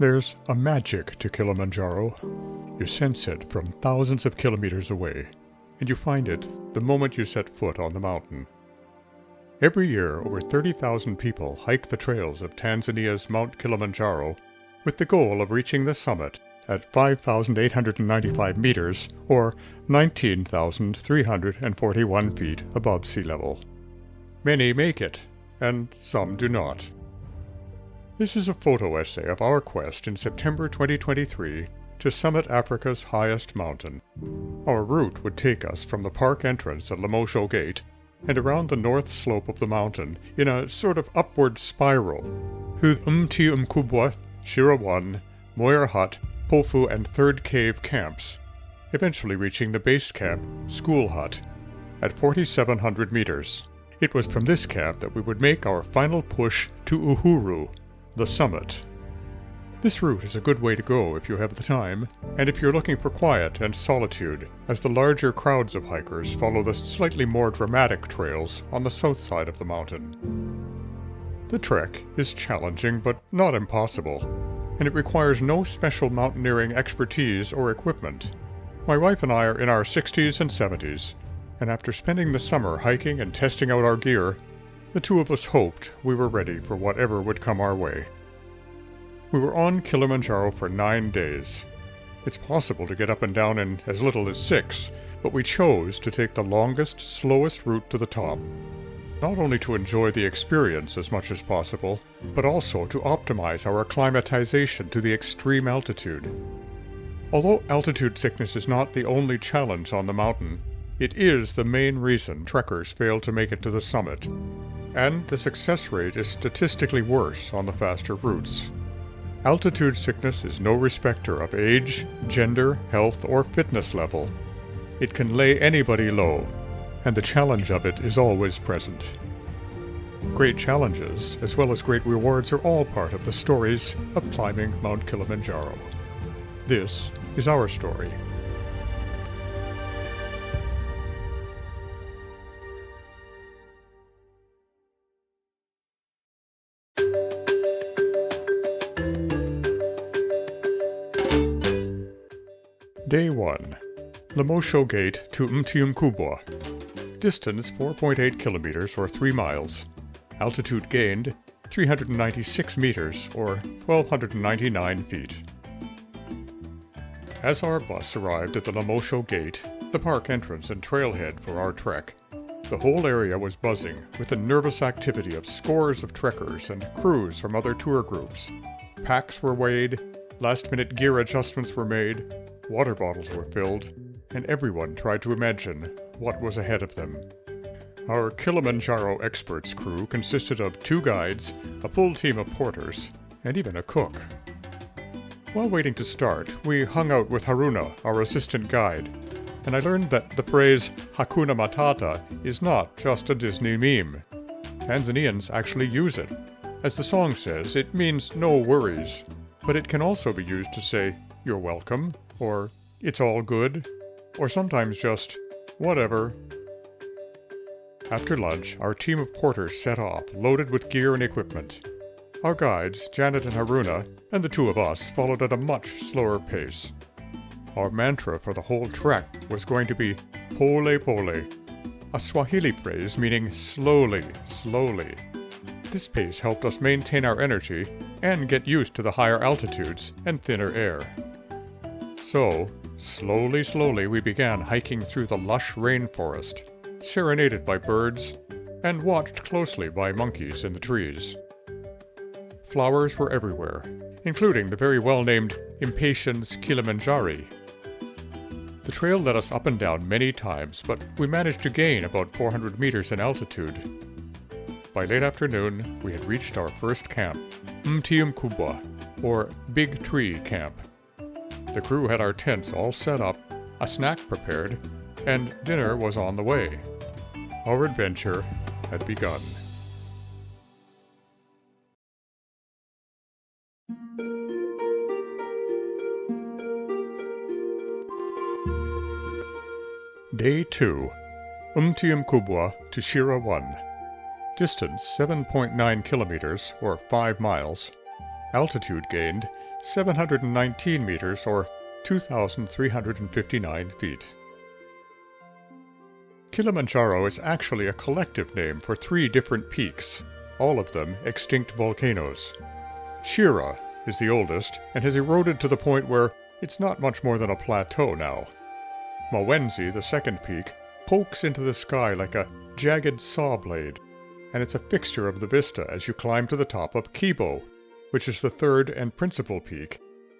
There's a magic to Kilimanjaro. You sense it from thousands of kilometers away, and you find it the moment you set foot on the mountain. Every year, over 30,000 people hike the trails of Tanzania's Mount Kilimanjaro with the goal of reaching the summit at 5,895 meters, or 19,341 feet above sea level. Many make it, and some do not. This is a photo essay of our quest in September 2023 to summit Africa's highest mountain. Our route would take us from the park entrance at Lemosho Gate and around the north slope of the mountain in a sort of upward spiral through Mti Mkubwa, Shira 1, Moyer Hut, Pofu, and Third Cave camps, eventually reaching the base camp, School Hut, at 4,700 meters. It was from this camp that we would make our final push to Uhuru, the summit. This route is a good way to go if you have the time, and if you're looking for quiet and solitude, as the larger crowds of hikers follow the slightly more dramatic trails on the south side of the mountain. The trek is challenging but not impossible, and it requires no special mountaineering expertise or equipment. My wife and I are in our 60s and 70s, and after spending the summer hiking and testing out our gear, the two of us hoped we were ready for whatever would come our way. We were on Kilimanjaro for 9 days. It's possible to get up and down in as little as 6, but we chose to take the longest, slowest route to the top, not only to enjoy the experience as much as possible, but also to optimize our acclimatization to the extreme altitude. Although altitude sickness is not the only challenge on the mountain, it is the main reason trekkers fail to make it to the summit, and the success rate is statistically worse on the faster routes. Altitude sickness is no respecter of age, gender, health, or fitness level. It can lay anybody low, and the challenge of it is always present. Great challenges, as well as great rewards, are all part of the stories of climbing Mount Kilimanjaro. This is our story. Day 1. Lemosho Gate to Mti Mkubwa. Distance 4.8 kilometers or 3 miles. Altitude gained 396 meters or 1,299 feet. As our bus arrived at the Lemosho Gate, the park entrance and trailhead for our trek, the whole area was buzzing with the nervous activity of scores of trekkers and crews from other tour groups. Packs were weighed, last-minute gear adjustments were made, water bottles were filled, and everyone tried to imagine what was ahead of them. Our Kilimanjaro experts crew consisted of 2 guides, a full team of porters, and even a cook. While waiting to start, we hung out with Haruna, our assistant guide, and I learned that the phrase Hakuna Matata is not just a Disney meme. Tanzanians actually use it. As the song says, it means no worries, but it can also be used to say, "You're welcome," or "It's all good," or sometimes just, "Whatever." After lunch, our team of porters set off, loaded with gear and equipment. Our guides, Janet and Haruna, and the 2 of us followed at a much slower pace. Our mantra for the whole trek was going to be "Pole Pole," a Swahili phrase meaning slowly, slowly. This pace helped us maintain our energy and get used to the higher altitudes and thinner air. So, slowly, slowly we began hiking through the lush rainforest, serenaded by birds, and watched closely by monkeys in the trees. Flowers were everywhere, including the very well-named Impatiens Kilimanjari. The trail led us up and down many times, but we managed to gain about 400 meters in altitude. By late afternoon, we had reached our first camp, Mti Mkubwa, or Big Tree Camp. The crew had our tents all set up, a snack prepared, and dinner was on the way. Our adventure had begun. Day 2. Mti Mkubwa to Shira 1. Distance 7.9 kilometers, or 5 miles. Altitude gained 719 meters or 2,359 feet. Kilimanjaro is actually a collective name for 3 different peaks, all of them extinct volcanoes. Shira is the oldest and has eroded to the point where it's not much more than a plateau now. Mawenzi, the second peak, pokes into the sky like a jagged saw blade, and it's a fixture of the vista as you climb to the top of Kibo, which is the third and principal peak,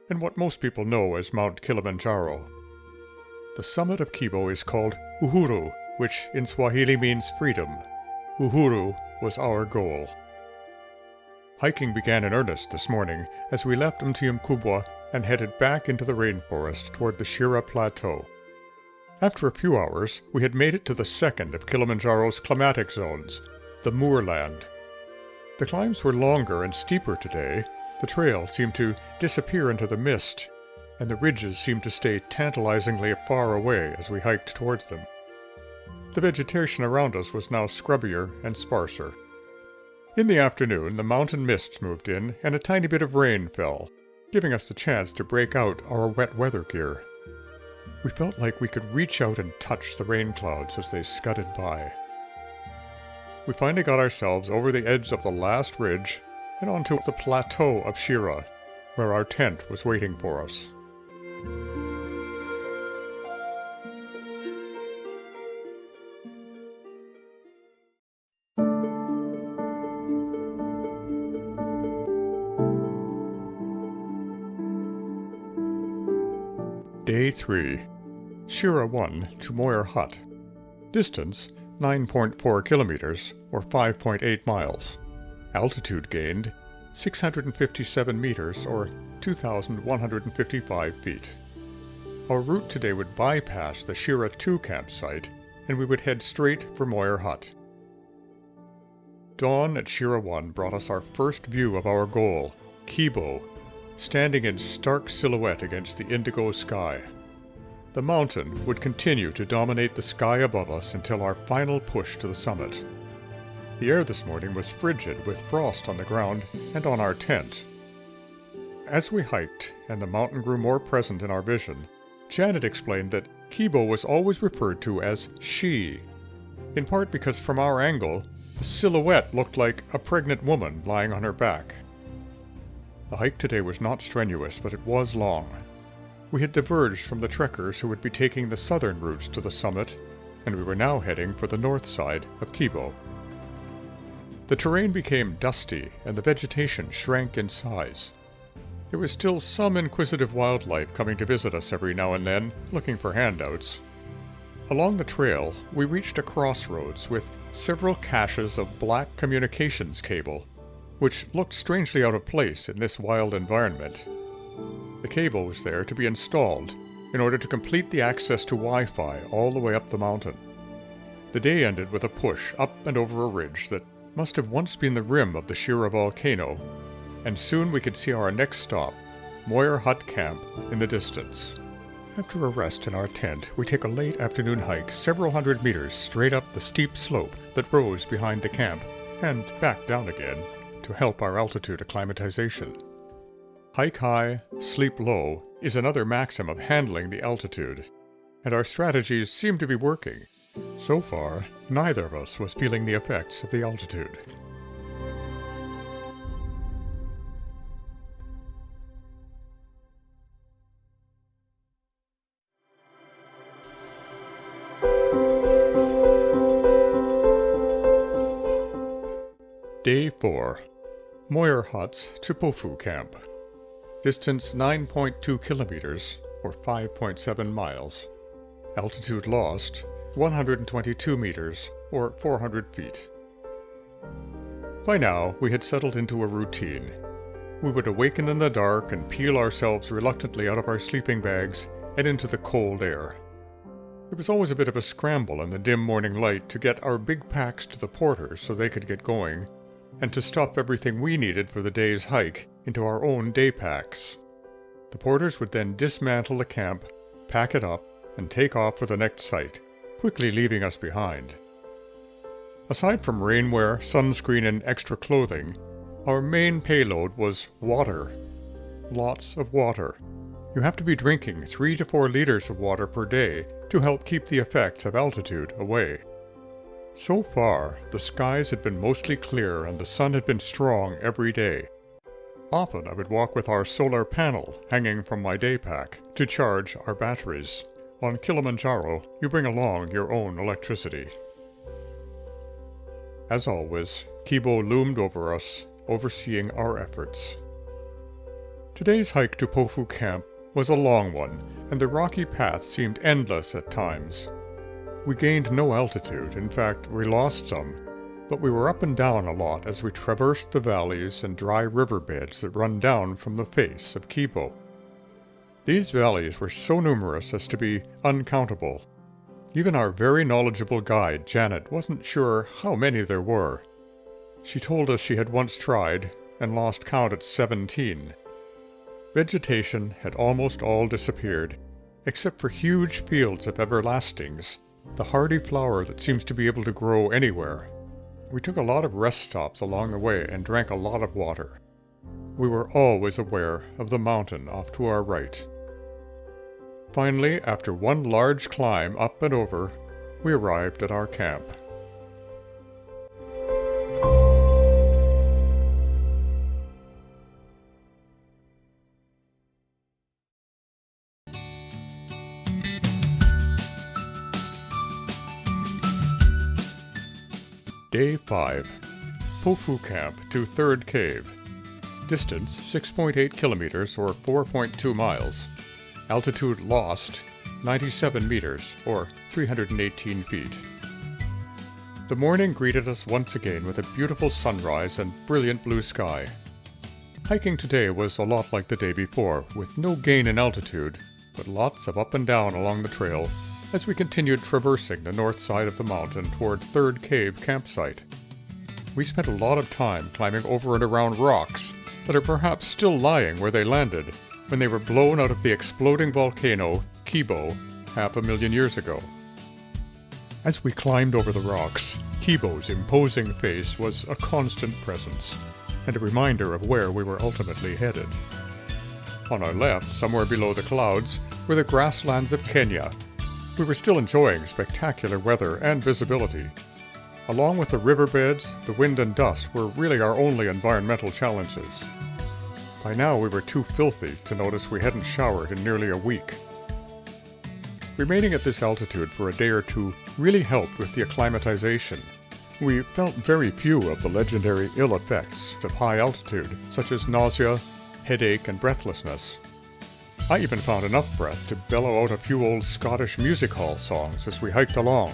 and what most people know as Mount Kilimanjaro. The summit of Kibo is called Uhuru, which in Swahili means freedom. Uhuru was our goal. Hiking began in earnest this morning as we left Mtmkubwa and headed back into the rainforest toward the Shira Plateau. After a few hours, we had made it to the second of Kilimanjaro's climatic zones, the moorland. The climbs were longer and steeper today. The trail seemed to disappear into the mist, and the ridges seemed to stay tantalizingly far away as we hiked towards them. The vegetation around us was now scrubbier and sparser. In the afternoon, the mountain mists moved in, and a tiny bit of rain fell, giving us the chance to break out our wet weather gear. We felt like we could reach out and touch the rain clouds as they scudded by. We finally got ourselves over the edge of the last ridge and onto the plateau of Shira, where our tent was waiting for us. Day 3. Shira 1 to Moir Hut. Distance 9.4 kilometers or 5.8 miles. Altitude gained 657 meters or 2,155 feet. Our route today would bypass the Shira 2 campsite and we would head straight for Moir Hut. Dawn at Shira 1 brought us our first view of our goal, Kibo, standing in stark silhouette against the indigo sky. The mountain would continue to dominate the sky above us until our final push to the summit. The air this morning was frigid with frost on the ground and on our tent. As we hiked and the mountain grew more present in our vision, Janet explained that Kibo was always referred to as she, in part because from our angle, the silhouette looked like a pregnant woman lying on her back. The hike today was not strenuous, but it was long. We had diverged from the trekkers who would be taking the southern routes to the summit, and we were now heading for the north side of Kibo. The terrain became dusty, and the vegetation shrank in size. There was still some inquisitive wildlife coming to visit us every now and then, looking for handouts. Along the trail, we reached a crossroads with several caches of black communications cable, which looked strangely out of place in this wild environment. The cable was there to be installed in order to complete the access to Wi-Fi all the way up the mountain. The day ended with a push up and over a ridge that must have once been the rim of the Shira volcano, and soon we could see our next stop, Moir Hut Camp, in the distance. After a rest in our tent, we take a late afternoon hike several hundred meters straight up the steep slope that rose behind the camp, and back down again, to help our altitude acclimatization. Hike high, sleep low is another maxim of handling the altitude, and our strategies seem to be working. So far, neither of us was feeling the effects of the altitude. Day 4. Moir Hut's Chipofu Camp. Distance 9.2 kilometers, or 5.7 miles. Altitude lost, 122 meters, or 400 feet. By now, we had settled into a routine. We would awaken in the dark and peel ourselves reluctantly out of our sleeping bags and into the cold air. It was always a bit of a scramble in the dim morning light to get our big packs to the porters so they could get going, and to stuff everything we needed for the day's hike into our own day packs. The porters would then dismantle the camp, pack it up, and take off for the next site, quickly leaving us behind. Aside from rainwear, sunscreen, and extra clothing, Our main payload was water. Lots of water. You have to be drinking 3 to 4 liters of water per day to help keep the effects of altitude away. So far, the skies had been mostly clear and the sun had been strong every day. Often I would walk with our solar panel hanging from my day pack to charge our batteries. On Kilimanjaro, you bring along your own electricity. As always, Kibo loomed over us, overseeing our efforts. Today's hike to Pofu Camp was a long one, and the rocky path seemed endless at times. We gained no altitude, in fact, we lost some, but we were up and down a lot as we traversed the valleys and dry riverbeds that run down from the face of Kibo. These valleys were so numerous as to be uncountable. Even our very knowledgeable guide, Janet, wasn't sure how many there were. She told us she had once tried and lost count at 17. Vegetation had almost all disappeared, except for huge fields of everlastings, the hardy flower that seems to be able to grow anywhere. We took a lot of rest stops along the way and drank a lot of water. We were always aware of the mountain off to our right. Finally, after one large climb up and over, we arrived at our camp. Day 5. Pofu Camp to 3rd Cave. Distance 6.8 kilometers or 4.2 miles. Altitude lost 97 meters or 318 feet. The morning greeted us once again with a beautiful sunrise and brilliant blue sky. Hiking today was a lot like the day before, with no gain in altitude, but lots of up and down along the trail as we continued traversing the north side of the mountain toward 3rd Cave campsite. We spent a lot of time climbing over and around rocks that are perhaps still lying where they landed when they were blown out of the exploding volcano, Kibo, 500,000 years ago. As we climbed over the rocks, Kibo's imposing face was a constant presence, and a reminder of where we were ultimately headed. On our left, somewhere below the clouds, were the grasslands of Kenya. We were still enjoying spectacular weather and visibility. Along with the riverbeds, the wind and dust were really our only environmental challenges. By now we were too filthy to notice we hadn't showered in nearly a week. Remaining at this altitude for a day or two really helped with the acclimatization. We felt very few of the legendary ill effects of high altitude, such as nausea, headache, and breathlessness. I even found enough breath to bellow out a few old Scottish music hall songs as we hiked along,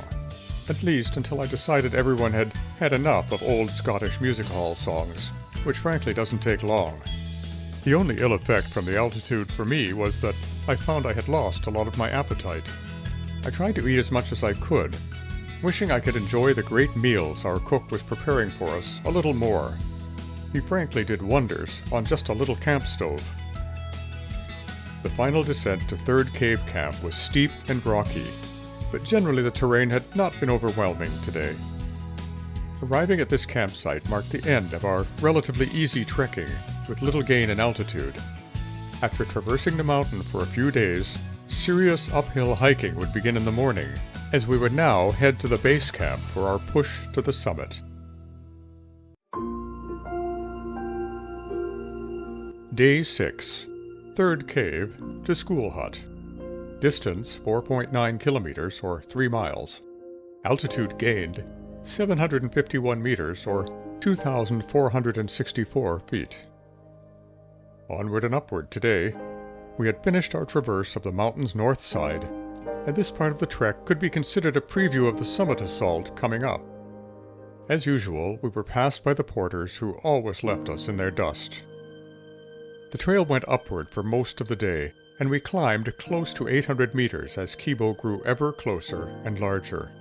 at least until I decided everyone had had enough of old Scottish music hall songs, which frankly doesn't take long. The only ill effect from the altitude for me was that I found I had lost a lot of my appetite. I tried to eat as much as I could, wishing I could enjoy the great meals our cook was preparing for us a little more. He frankly did wonders on just a little camp stove. The final descent to 3rd Cave Camp was steep and rocky, but generally the terrain had not been overwhelming today. Arriving at this campsite marked the end of our relatively easy trekking with little gain in altitude. After traversing the mountain for a few days, serious uphill hiking would begin in the morning, as we would now head to the base camp for our push to the summit. Day 6. 3rd Cave to School Hut. Distance 4.9 kilometers or 3 miles. Altitude gained 751 meters or 2,464 feet. Onward and upward today. We had finished our traverse of the mountain's north side, and this part of the trek could be considered a preview of the summit assault coming up. As usual, we were passed by the porters who always left us in their dust. The trail went upward for most of the day, and we climbed close to 800 meters as Kibo grew ever closer and larger.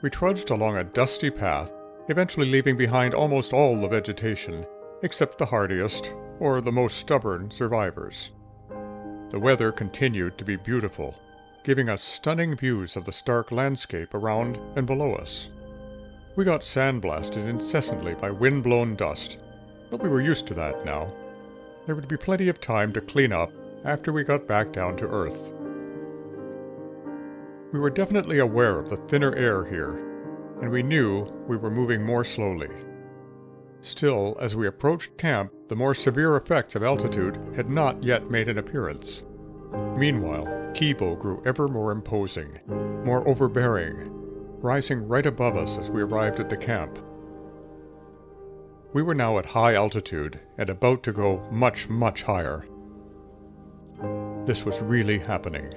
We trudged along a dusty path, eventually leaving behind almost all the vegetation, except the hardiest, or the most stubborn, survivors. The weather continued to be beautiful, giving us stunning views of the stark landscape around and below us. We got sandblasted incessantly by wind-blown dust, but we were used to that now. There would be plenty of time to clean up after we got back down to Earth. We were definitely aware of the thinner air here, and we knew we were moving more slowly. Still, as we approached camp, the more severe effects of altitude had not yet made an appearance. Meanwhile, Kibo grew ever more imposing, more overbearing, rising right above us as we arrived at the camp. We were now at high altitude and about to go much, much higher. This was really happening.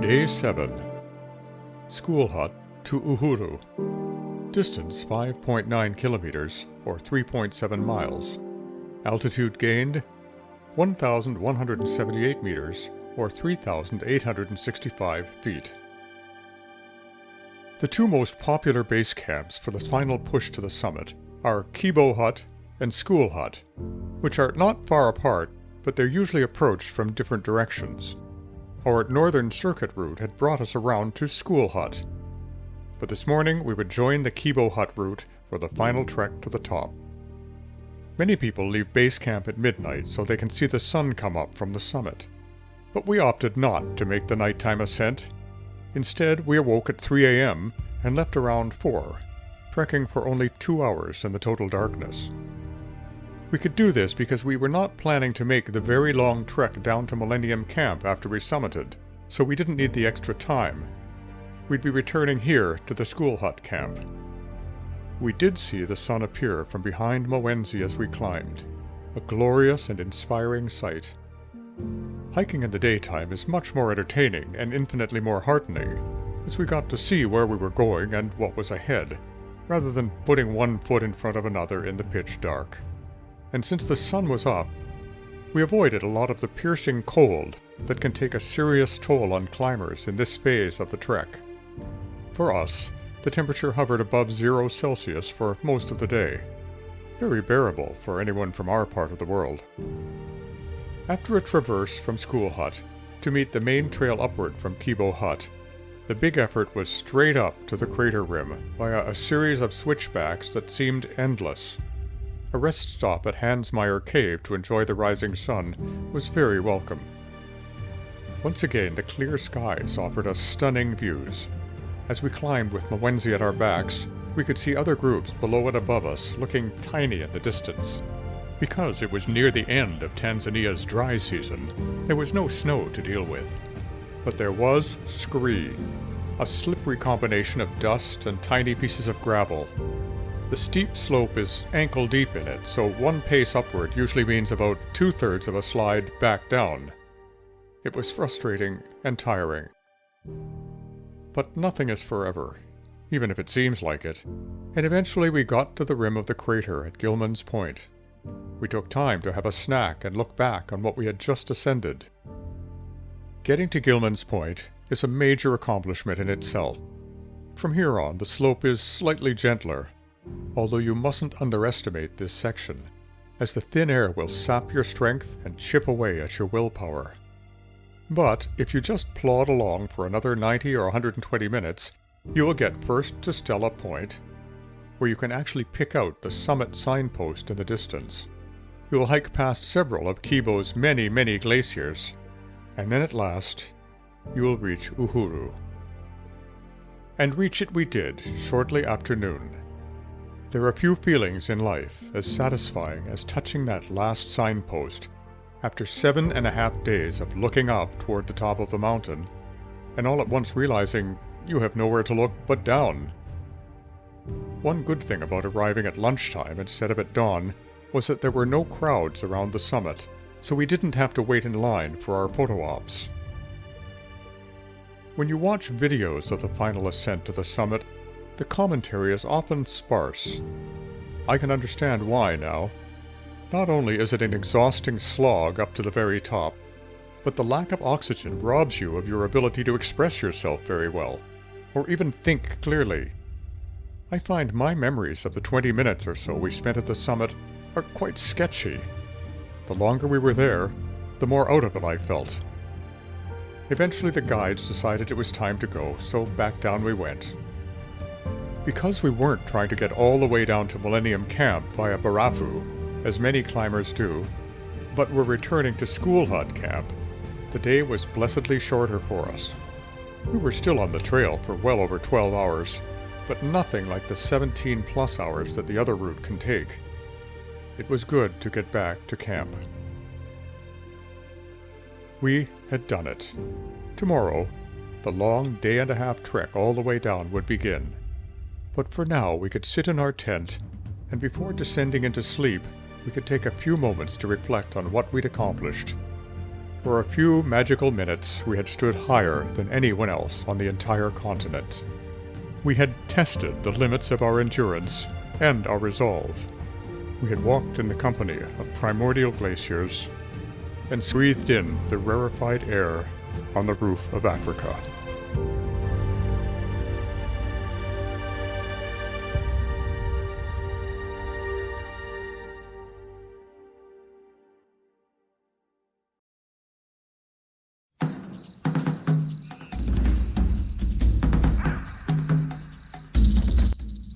Day 7. School hut to Uhuru. Distance 5.9 kilometers, or 3.7 miles. Altitude gained 1,178 meters, or 3,865 feet. The two most popular base camps for the final push to the summit are Kibo Hut and School Hut, which are not far apart, but they're usually approached from different directions. Our northern circuit route had brought us around to School Hut, but this morning we would join the Kibo Hut route for the final trek to the top. Many people leave base camp at midnight so they can see the sun come up from the summit, but we opted not to make the nighttime ascent. Instead, we awoke at 3 a.m. and left around 4, trekking for only 2 hours in the total darkness. We could do this because we were not planning to make the very long trek down to Millennium Camp after we summited, so we didn't need the extra time. We'd be returning here to the School Hut camp. We did see the sun appear from behind Mwenzi as we climbed, a glorious and inspiring sight. Hiking in the daytime is much more entertaining and infinitely more heartening, as we got to see where we were going and what was ahead, rather than putting one foot in front of another in the pitch dark. And since the sun was up, we avoided a lot of the piercing cold that can take a serious toll on climbers in this phase of the trek. For us, the temperature hovered above 0 Celsius for most of the day, very bearable for anyone from our part of the world. After a traverse from School Hut to meet the main trail upward from Kibo Hut, the big effort was straight up to the crater rim via a series of switchbacks that seemed endless. A rest stop at Hansmeyer Cave to enjoy the rising sun was very welcome. Once again, the clear skies offered us stunning views. As we climbed with Mwenzi at our backs, we could see other groups below and above us looking tiny in the distance. Because it was near the end of Tanzania's dry season, there was no snow to deal with. But there was scree, a slippery combination of dust and tiny pieces of gravel. The steep slope is ankle-deep in it, so one pace upward usually means about 2/3 of a slide back down. It was frustrating and tiring. But nothing is forever, even if it seems like it, and eventually we got to the rim of the crater at Gilman's Point. We took time to have a snack and look back on what we had just ascended. Getting to Gilman's Point is a major accomplishment in itself. From here on, the slope is slightly gentler, although you mustn't underestimate this section, as the thin air will sap your strength and chip away at your willpower. But if you just plod along for another 90 or 120 minutes, you will get first to Stella Point, where you can actually pick out the summit signpost in the distance. You will hike past several of Kibo's many, many glaciers, and then at last, you will reach Uhuru. And reach it we did, shortly after noon. There are few feelings in life as satisfying as touching that last signpost after 7.5 days of looking up toward the top of the mountain, and all at once realizing you have nowhere to look but down. One good thing about arriving at lunchtime instead of at dawn was that there were no crowds around the summit, so we didn't have to wait in line for our photo ops. When you watch videos of the final ascent to the summit, the commentary is often sparse. I can understand why now. Not only is it an exhausting slog up to the very top, but the lack of oxygen robs you of your ability to express yourself very well, or even think clearly. I find my memories of the 20 minutes or so we spent at the summit are quite sketchy. The longer we were there, the more out of it I felt. Eventually the guides decided it was time to go, so back down we went. Because we weren't trying to get all the way down to Millennium Camp via Barafu, as many climbers do, but were returning to School Hut Camp, the day was blessedly shorter for us. We were still on the trail for well over 12 hours, but nothing like the 17+ hours that the other route can take. It was good to get back to camp. We had done it. Tomorrow, the long day-and-a-half trek all the way down would begin. But for now, we could sit in our tent, and before descending into sleep, we could take a few moments to reflect on what we'd accomplished. For a few magical minutes, we had stood higher than anyone else on the entire continent. We had tested the limits of our endurance and our resolve. We had walked in the company of primordial glaciers and breathed in the rarefied air on the roof of Africa.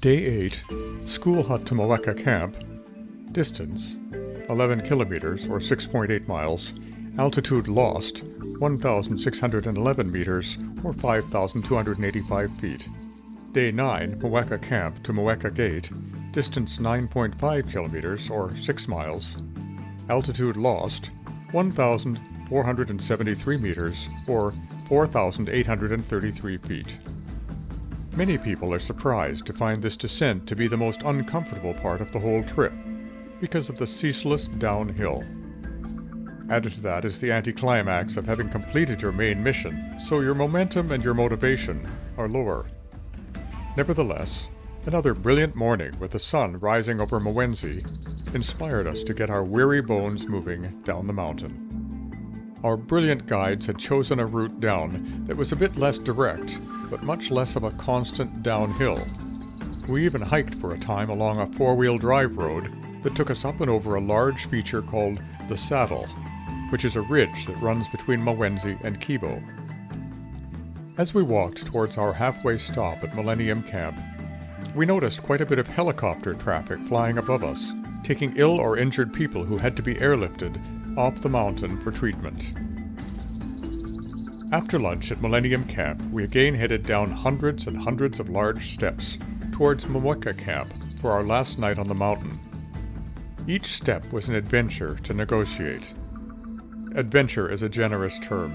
Day 8, School Hut to Mweka Camp. Distance, 11 kilometers or 6.8 miles. Altitude lost, 1,611 meters or 5,285 feet. Day 9, Mweka Camp to Mweka Gate. Distance 9.5 kilometers or 6 miles. Altitude lost, 1,473 meters or 4,833 feet. Many people are surprised to find this descent to be the most uncomfortable part of the whole trip, because of the ceaseless downhill. Added to that is the anticlimax of having completed your main mission, so your momentum and your motivation are lower. Nevertheless, another brilliant morning with the sun rising over Mwenzi inspired us to get our weary bones moving down the mountain. Our brilliant guides had chosen a route down that was a bit less direct, but much less of a constant downhill. We even hiked for a time along a four-wheel drive road that took us up and over a large feature called the Saddle, which is a ridge that runs between Mwenzi and Kibo. As we walked towards our halfway stop at Millennium Camp, we noticed quite a bit of helicopter traffic flying above us, taking ill or injured people who had to be airlifted off the mountain for treatment. After lunch at Millennium Camp, we again headed down hundreds and hundreds of large steps towards Mweka Camp for our last night on the mountain. Each step was an adventure to negotiate. Adventure is a generous term.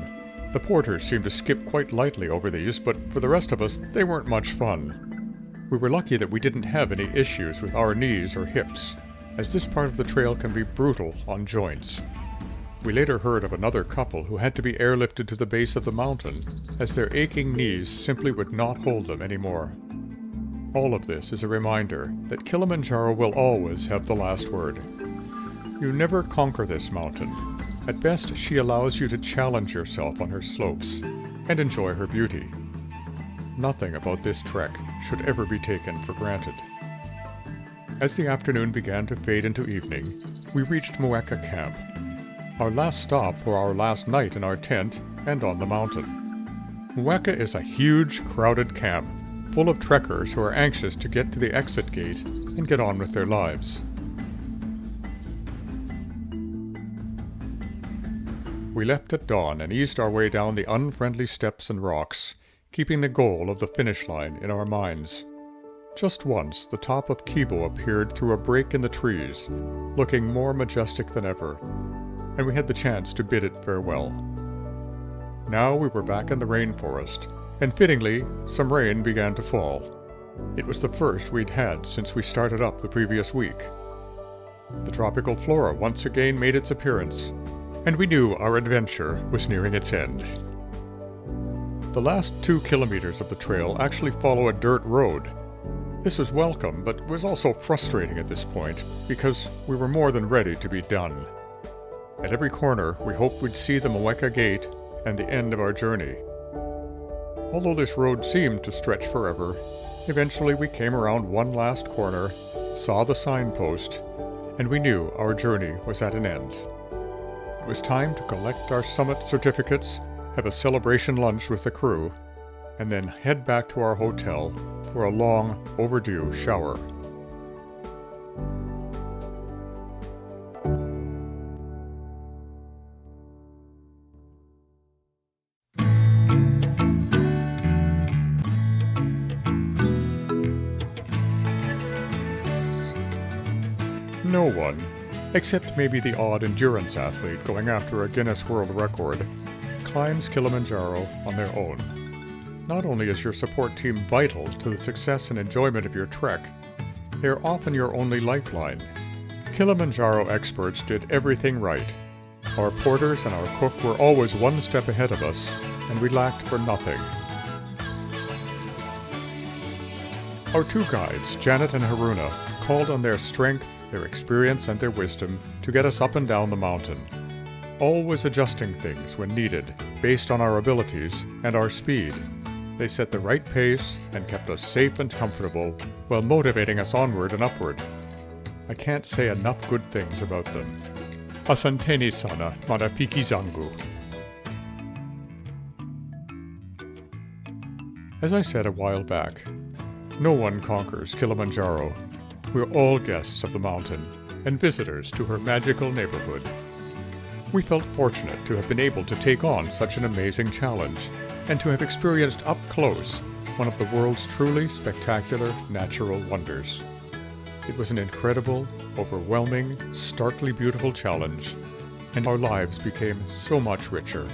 The porters seemed to skip quite lightly over these, but for the rest of us, they weren't much fun. We were lucky that we didn't have any issues with our knees or hips, as this part of the trail can be brutal on joints. We later heard of another couple who had to be airlifted to the base of the mountain, as their aching knees simply would not hold them anymore. All of this is a reminder that Kilimanjaro will always have the last word. You never conquer this mountain. At best, she allows you to challenge yourself on her slopes and enjoy her beauty. Nothing about this trek should ever be taken for granted. As the afternoon began to fade into evening, we reached Mweka Camp, our last stop for our last night in our tent and on the mountain. Mweka is a huge, crowded camp, full of trekkers who are anxious to get to the exit gate and get on with their lives. We left at dawn and eased our way down the unfriendly steps and rocks, keeping the goal of the finish line in our minds. Just once, the top of Kibo appeared through a break in the trees, looking more majestic than ever, and we had the chance to bid it farewell. Now we were back in the rainforest, and fittingly, some rain began to fall. It was the first we'd had since we started up the previous week. The tropical flora once again made its appearance, and we knew our adventure was nearing its end. The last 2 kilometers of the trail actually follow a dirt road, This was welcome, but was also frustrating at this point, because we were more than ready to be done. At every corner, we hoped we'd see the Mweka Gate and the end of our journey. Although this road seemed to stretch forever, eventually we came around one last corner, saw the signpost, and we knew our journey was at an end. It was time to collect our summit certificates, have a celebration lunch with the crew, and then head back to our hotel for a long overdue shower. No one, except maybe the odd endurance athlete going after a Guinness World Record, climbs Kilimanjaro on their own. Not only is your support team vital to the success and enjoyment of your trek, they are often your only lifeline. Kilimanjaro experts did everything right. Our porters and our cook were always one step ahead of us, and we lacked for nothing. Our two guides, Janet and Haruna, called on their strength, their experience, and their wisdom to get us up and down the mountain, always adjusting things when needed based on our abilities and our speed. They set the right pace and kept us safe and comfortable while motivating us onward and upward. I can't say enough good things about them. Asanteni sana, marafiki zangu. As I said a while back, no one conquers Kilimanjaro. We're all guests of the mountain and visitors to her magical neighborhood. We felt fortunate to have been able to take on such an amazing challenge and to have experienced up close one of the world's truly spectacular natural wonders. It was an incredible, overwhelming, starkly beautiful challenge, and our lives became so much richer.